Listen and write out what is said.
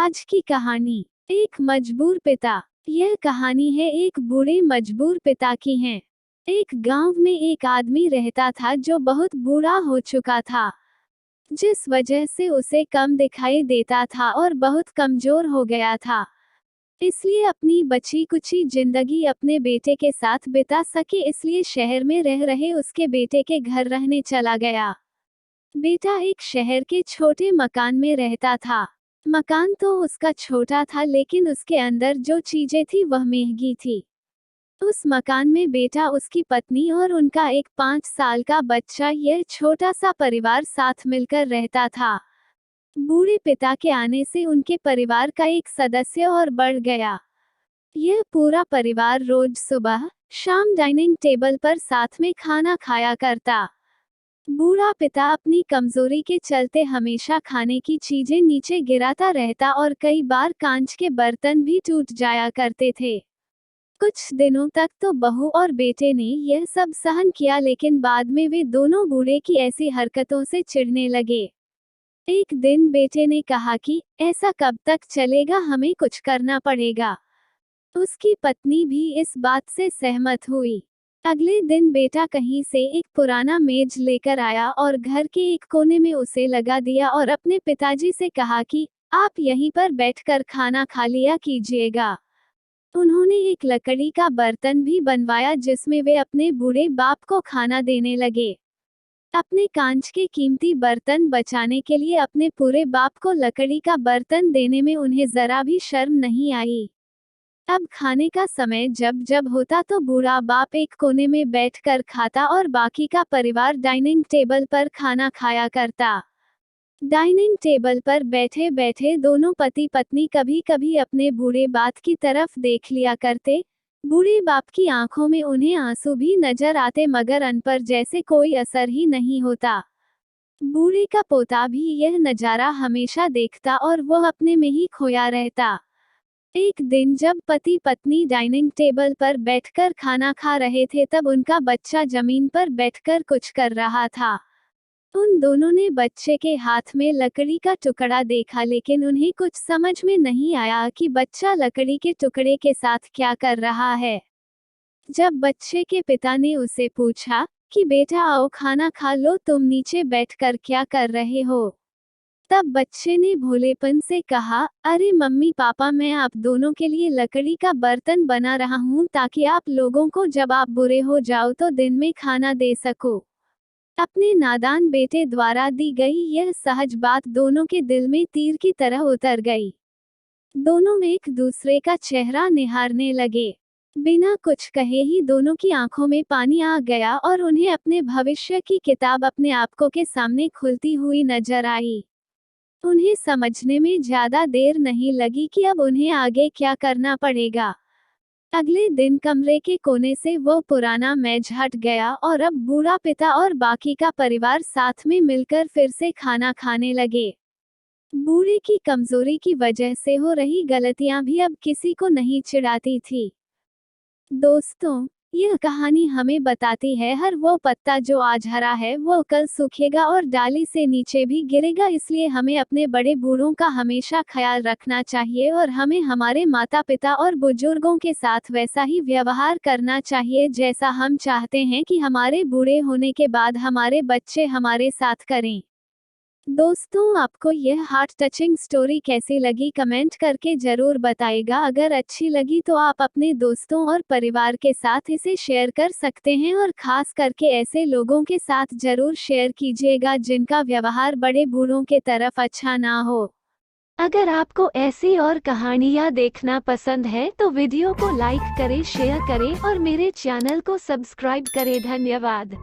आज की कहानी, एक मजबूर पिता। यह कहानी है एक बूढ़े मजबूर पिता की है। एक गांव में एक आदमी रहता था जो बहुत बूढ़ा हो चुका था, जिस वजह से उसे कम दिखाई देता था और बहुत कमजोर हो गया था। इसलिए अपनी बची कुची जिंदगी अपने बेटे के साथ बिता सके, इसलिए शहर में रह रहे उसके बेटे के घर रहने चला गया। बेटा एक शहर के छोटे मकान में रहता था। मकान तो उसका छोटा था, लेकिन उसके अंदर जो चीजें थी वह महंगी थी। उस मकान में बेटा, उसकी पत्नी और उनका एक 5 साल का बच्चा, यह छोटा सा परिवार साथ मिलकर रहता था। बूढ़े पिता के आने से उनके परिवार का एक सदस्य और बढ़ गया। यह पूरा परिवार रोज सुबह शाम डाइनिंग टेबल पर साथ में खाना खाया करता। बूढ़ा पिता अपनी कमजोरी के चलते हमेशा खाने की चीजें नीचे गिराता रहता और कई बार कांच के बर्तन भी टूट जाया करते थे। कुछ दिनों तक तो बहू और बेटे ने यह सब सहन किया, लेकिन बाद में वे दोनों बूढ़े की ऐसी हरकतों से चिढ़ने लगे। एक दिन बेटे ने कहा कि ऐसा कब तक चलेगा, हमें कुछ करना पड़ेगा। उसकी पत्नी भी इस बात से सहमत हुई। अगले दिन बेटा कहीं से एक पुराना मेज लेकर आया और घर के एक कोने में उसे लगा दिया और अपने पिताजी से कहा कि आप यहीं पर बैठकर खाना खा लिया कीजिएगा। उन्होंने एक लकड़ी का बर्तन भी बनवाया जिसमें वे अपने बूढ़े बाप को खाना देने लगे। अपने कांच के कीमती बर्तन बचाने के लिए अपने पूरे बाप को लकड़ी का बर्तन देने में उन्हें जरा भी शर्म नहीं आई। अब खाने का समय जब जब होता तो बूढ़ा बाप एक कोने में बैठकर खाता और बाकी का परिवार डाइनिंग टेबल पर खाना खाया करता। डाइनिंग टेबल पर बैठे बैठे दोनों पति पत्नी कभी कभी अपने बूढ़े बाप की तरफ देख लिया करते। बूढ़े बाप की आंखों में उन्हें आंसू भी नजर आते, मगर उन पर जैसे कोई असर ही नहीं होता। बूढ़े का पोता भी यह नजारा हमेशा देखता और वह अपने में ही खोया रहता। एक दिन जब पति पत्नी डाइनिंग टेबल पर बैठकर खाना खा रहे थे, तब उनका बच्चा जमीन पर बैठकर कुछ कर रहा था। उन दोनों ने बच्चे के हाथ में लकड़ी का टुकड़ा देखा, लेकिन उन्हें कुछ समझ में नहीं आया कि बच्चा लकड़ी के टुकड़े के साथ क्या कर रहा है। जब बच्चे के पिता ने उसे पूछा कि बेटा आओ खाना खा लो, तुम नीचे बैठकर क्या कर रहे हो, तब बच्चे ने भोलेपन से कहा, अरे मम्मी पापा, मैं आप दोनों के लिए लकड़ी का बर्तन बना रहा हूँ ताकि आप लोगों को जब आप बुरे हो जाओ तो दिन में खाना दे सको। अपने नादान बेटे द्वारा दी गई यह सहज बात दोनों के दिल में तीर की तरह उतर गई। दोनों एक दूसरे का चेहरा निहारने लगे। बिना कुछ कहे ही दोनों की आंखों में पानी आ गया और उन्हें अपने भविष्य की किताब अपने आपको के सामने खुलती हुई नजर आई। उन्हें समझने में ज्यादा देर नहीं लगी कि अब उन्हें आगे क्या करना पड़ेगा। अगले दिन कमरे के कोने से वो पुराना मेज हट गया और अब बूढ़ा पिता और बाकी का परिवार साथ में मिलकर फिर से खाना खाने लगे। बूढ़े की कमजोरी की वजह से हो रही गलतियां भी अब किसी को नहीं चिढ़ाती थी। दोस्तों, यह कहानी हमें बताती है, हर वो पत्ता जो आज हरा है वो कल सूखेगा और डाली से नीचे भी गिरेगा। इसलिए हमें अपने बड़े बूढ़ों का हमेशा ख्याल रखना चाहिए और हमें हमारे माता पिता और बुजुर्गों के साथ वैसा ही व्यवहार करना चाहिए जैसा हम चाहते हैं कि हमारे बूढ़े होने के बाद हमारे बच्चे हमारे साथ करें। दोस्तों, आपको यह हार्ट टचिंग स्टोरी कैसी लगी कमेंट करके जरूर बताइएगा। अगर अच्छी लगी तो आप अपने दोस्तों और परिवार के साथ इसे शेयर कर सकते हैं और खास करके ऐसे लोगों के साथ जरूर शेयर कीजिएगा जिनका व्यवहार बड़े बूढ़ों के तरफ अच्छा ना हो। अगर आपको ऐसी और कहानियाँ देखना पसंद है तो वीडियो को लाइक करें, शेयर करें और मेरे चैनल को सब्सक्राइब करें। धन्यवाद।